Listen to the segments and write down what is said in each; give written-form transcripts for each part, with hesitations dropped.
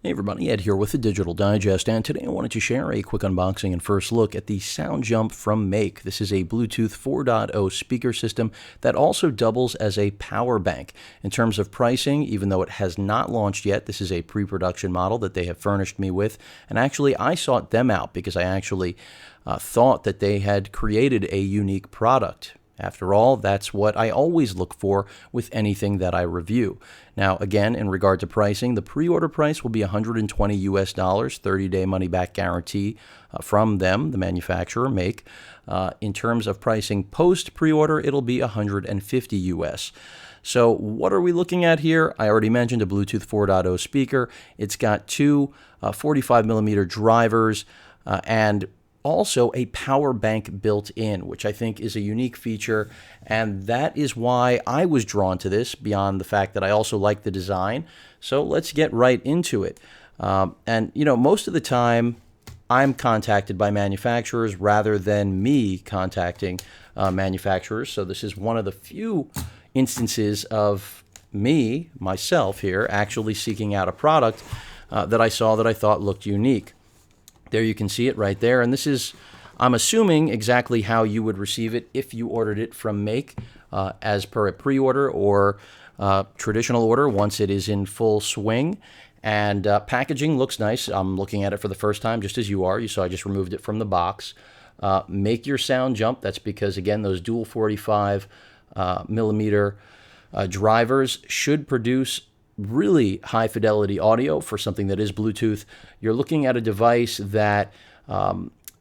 Hey everybody, Ed here with the Digital Digest, and today I wanted to share a quick unboxing and first look at the SoundJump from MAQE. This is a Bluetooth 4.0 speaker system that also doubles as a power bank. In terms of pricing, even though it has not launched yet, this is a pre-production model that they have furnished me with, and actually I sought them out because I actually thought that they had created a unique product. After all, that's what I always look for with anything that I review. Now, again, in regard to pricing, the pre-order price will be $120 US, 30-day money-back guarantee from them, the manufacturer, MAQE. In terms of pricing post-pre-order, it'll be $150 US. So what are we looking at here? I already mentioned a Bluetooth 4.0 speaker. It's got two 45mm drivers and also a power bank built in, which I think is a unique feature, and that is why I was drawn to this, beyond the fact that I also like the design. So let's get right into it. And you know, most of the time I'm contacted by manufacturers rather than me contacting manufacturers, so this is one of the few instances of myself here, actually seeking out a product that I saw that I thought looked unique. There you can see it right there, and this is, I'm assuming, exactly how you would receive it if you ordered it from MAQE as per a pre-order or traditional order once it is in full swing. And packaging looks nice. I'm looking at it for the first time, just as you are. You saw I just removed it from the box. Make your sound jump. That's because, again, those dual 45mm drivers should produce really high fidelity audio for something that is Bluetooth. You're looking at a device that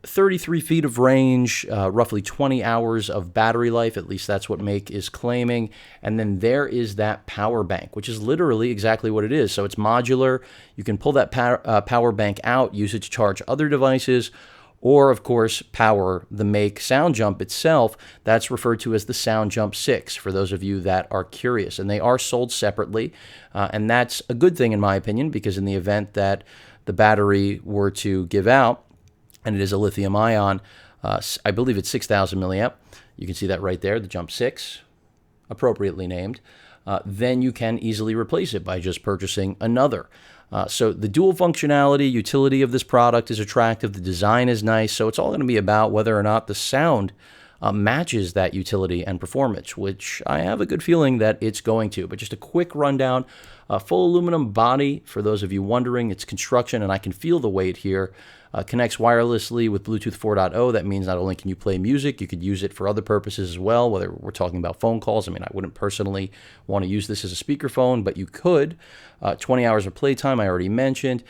33 feet of range, roughly 20 hours of battery life, at least that's what MAQE is claiming. And then there is that power bank, which is literally exactly what it is. So it's modular. You can pull that power bank out, use it to charge other devices, or, of course, power the MAQE SoundJump itself. That's referred to as the SoundJump 6, for those of you that are curious. And they are sold separately, and that's a good thing in my opinion, because in the event that the battery were to give out, and it is a lithium-ion, I believe it's 6,000 milliamp, you can see that right there, the Jump 6, appropriately named, then you can easily replace it by just purchasing another. So the dual functionality, utility of this product is attractive. The design is nice. So it's all going to be about whether or not the sound matches that utility and performance, which I have a good feeling that it's going to. But just a quick rundown, full aluminum body, for those of you wondering, its construction, and I can feel the weight here, connects wirelessly with Bluetooth 4.0. That means not only can you play music, you could use it for other purposes as well, whether we're talking about phone calls. I mean, I wouldn't personally want to use this as a speakerphone, but you could. 20 hours of playtime, I already mentioned.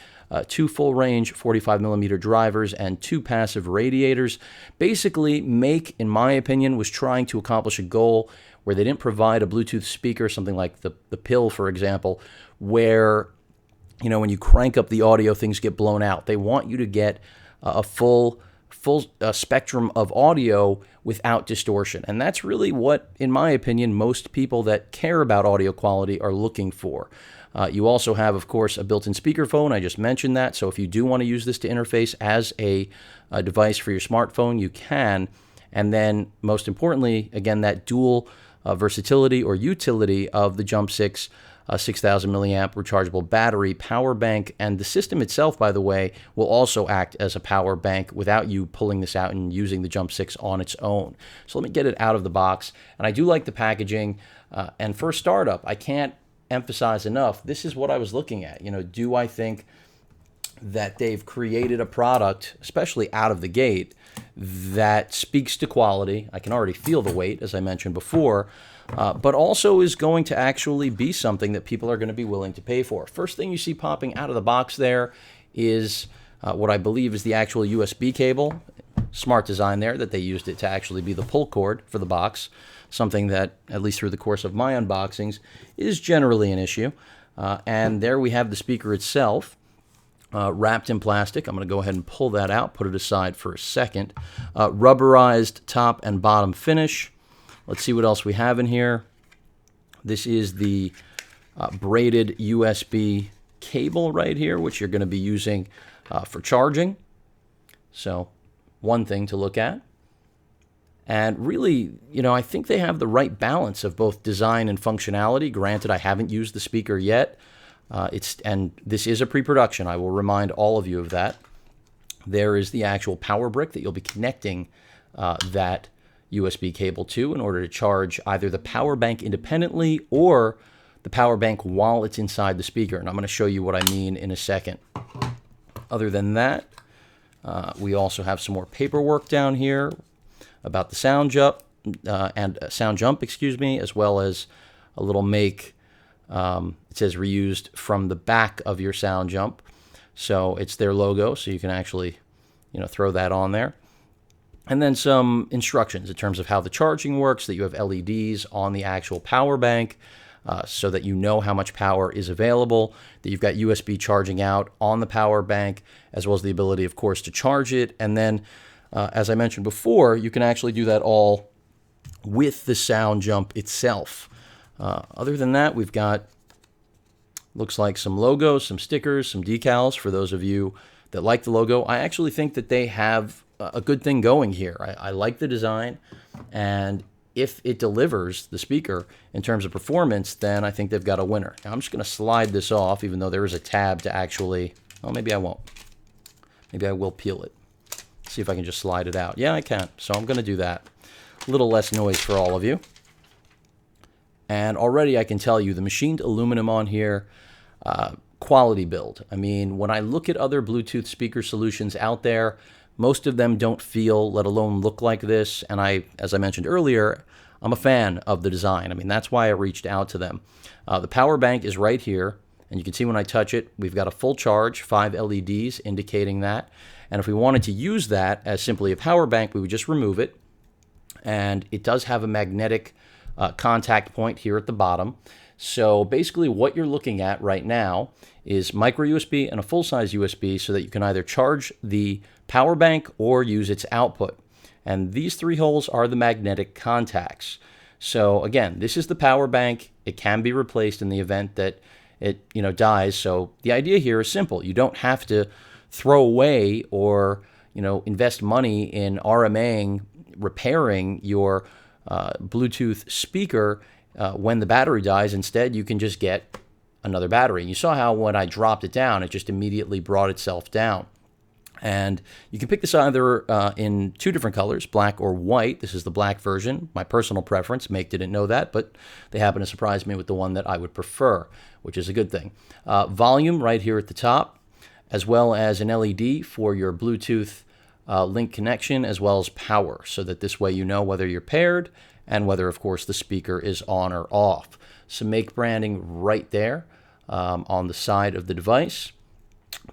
Two full-range 45mm drivers and two passive radiators. Basically, MAQE, in my opinion, was trying to accomplish a goal where they didn't provide a Bluetooth speaker, something like the Pill, for example, where, you know, when you crank up the audio, things get blown out. They want you to get a full spectrum of audio without distortion. And that's really what, in my opinion, most people that care about audio quality are looking for. You also have, of course, a built-in speakerphone. I just mentioned that. So if you do want to use this to interface as a device for your smartphone, you can. And then, most importantly, again, that dual versatility or utility of the Jump 6 6,000 milliamp rechargeable battery, power bank, and the system itself, by the way, will also act as a power bank without you pulling this out and using the Jump 6 on its own. So let me get it out of the box. And I do like the packaging. And for startup, I can't emphasize enough, this is what I was looking at. You know, do I think that they've created a product, especially out of the gate, that speaks to quality? I can already feel the weight, as I mentioned before, but also is going to actually be something that people are going to be willing to pay for. First thing you see popping out of the box there is what I believe is the actual USB cable. Smart design there that they used it to actually be the pull cord for the box, something that, at least through the course of my unboxings, is generally an issue. And there we have the speaker itself, wrapped in plastic. I'm going to go ahead and pull that out, put it aside for a second. Rubberized top and bottom finish. Let's see what else we have in here. This is the braided USB cable right here, which you're going to be using for charging. So one thing to look at. And really, you know, I think they have the right balance of both design and functionality. Granted, I haven't used the speaker yet, and this is a pre-production. I will remind all of you of that. There is the actual power brick that you'll be connecting that USB cable to in order to charge either the power bank independently or the power bank while it's inside the speaker. And I'm going to show you what I mean in a second. Other than that, we also have some more paperwork down here about the SoundJump, excuse me, as well as a little make. It says reused from the back of your SoundJump. So it's their logo, so you can actually, throw that on there. And then some instructions in terms of how the charging works, that you have LEDs on the actual power bank so that you know how much power is available, that you've got USB charging out on the power bank, as well as the ability, of course, to charge it. And then, as I mentioned before, you can actually do that all with the SoundJump itself. Other than that, we've got, looks like some logos, some stickers, some decals for those of you that like the logo. I actually think that they have a good thing going here. I like the design, and if it delivers the speaker in terms of performance, then I think they've got a winner. Now, I'm just going to slide this off, even though there is a tab to actually, oh, maybe I won't. Maybe I will peel it. See if I can just slide it out. Yeah, I can. So I'm going to do that. A little less noise for all of you. And already I can tell you the machined aluminum on here, quality build. I mean, when I look at other Bluetooth speaker solutions out there, most of them don't feel, let alone look like this. And as I mentioned earlier, I'm a fan of the design. I mean, that's why I reached out to them. The power bank is right here. And you can see when I touch it, we've got a full charge, 5 LEDs indicating that. And if we wanted to use that as simply a power bank, we would just remove it. And it does have a magnetic contact point here at the bottom. So basically what you're looking at right now is micro USB and a full-size USB so that you can either charge the power bank or use its output. And these 3 holes are the magnetic contacts. So again, this is the power bank. It can be replaced in the event that it dies. So the idea here is simple. You don't have to throw away or invest money in RMAing, repairing your Bluetooth speaker when the battery dies. Instead, you can just get another battery. And you saw how when I dropped it down, it just immediately brought itself down. And you can pick this either in 2 different colors, black or white. This is the black version. My personal preference. MAQE didn't know that, but they happen to surprise me with the one that I would prefer, which is a good thing. Volume right here at the top, as well as an LED for your Bluetooth link connection, as well as power, so that this way you know whether you're paired and whether, of course, the speaker is on or off. Some MAQE branding right there on the side of the device.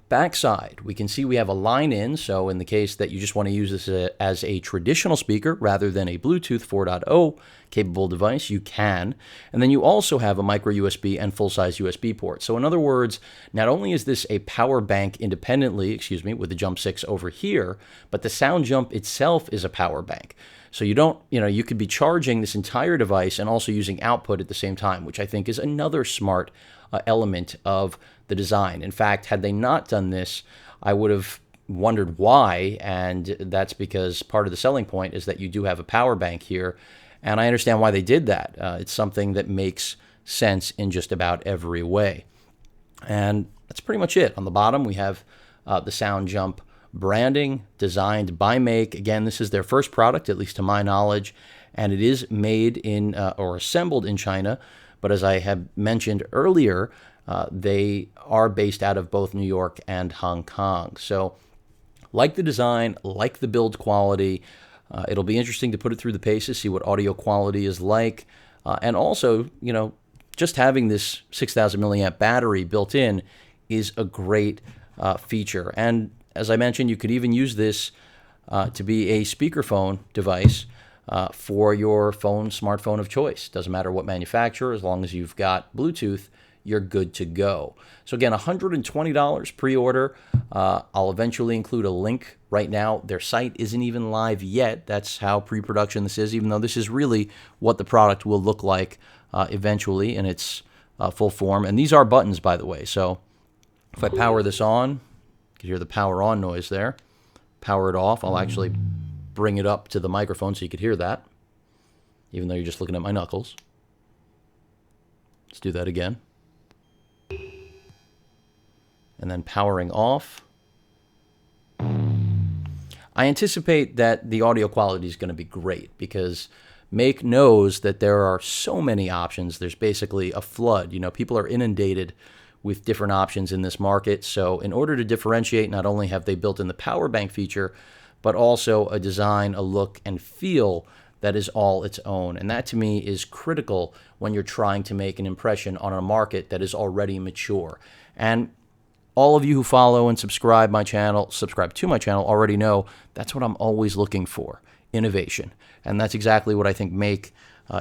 Backside, we can see we have a line in, so in the case that you just want to use this as a traditional speaker rather than a Bluetooth 4.0 capable device, you can. And then you also have a micro USB and full-size USB port. So in other words, not only is this a power bank independently, with the Jump 6 over here, but the SoundJump itself is a power bank. So you don't, you could be charging this entire device and also using output at the same time, which I think is another smart element of the design. In fact, had they not done this, I would have wondered why, and that's because part of the selling point is that you do have a power bank here, and I understand why they did that. It's something that makes sense in just about every way. And that's pretty much it. On the bottom, we have the SoundJump branding designed by MAQE. Again, this is their first product, at least to my knowledge, and it is made in or assembled in China. But as I have mentioned earlier, they are based out of both New York and Hong Kong. So like the design, like the build quality, it'll be interesting to put it through the paces, see what audio quality is like. And also, just having this 6,000 milliamp battery built in is a great feature. And as I mentioned, you could even use this to be a speakerphone device for your smartphone of choice. Doesn't matter what manufacturer, as long as you've got Bluetooth, you're good to go. So again, $120 pre-order. I'll eventually include a link. Right now, their site isn't even live yet. That's how pre-production this is, even though this is really what the product will look like eventually in its full form. And these are buttons, by the way. So if I power this on, you can hear the power on noise there. Power it off. I'll actually bring it up to the microphone so you could hear that, even though you're just looking at my knuckles. Let's do that again. and then powering off. I anticipate that the audio quality is going to be great because MAQE knows that there are so many options. There's basically a flood. You know, people are inundated with different options in this market. So in order to differentiate, not only have they built in the power bank feature, but also a design, a look, and feel that is all its own. And that to me is critical when you're trying to make an impression on a market that is already mature. And all of you who follow and subscribe to my channel already know that's what I'm always looking for, innovation. And that's exactly what I think MAQE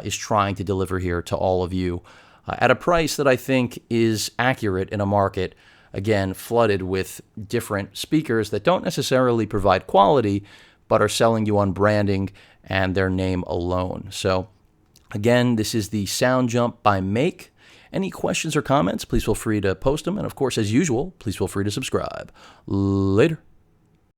is trying to deliver here to all of you at a price that I think is accurate in a market, again, flooded with different speakers that don't necessarily provide quality, but are selling you on branding and their name alone. So again, this is the SoundJump by MAQE. Any questions or comments, please feel free to post them. And of course, as usual, please feel free to subscribe. Later.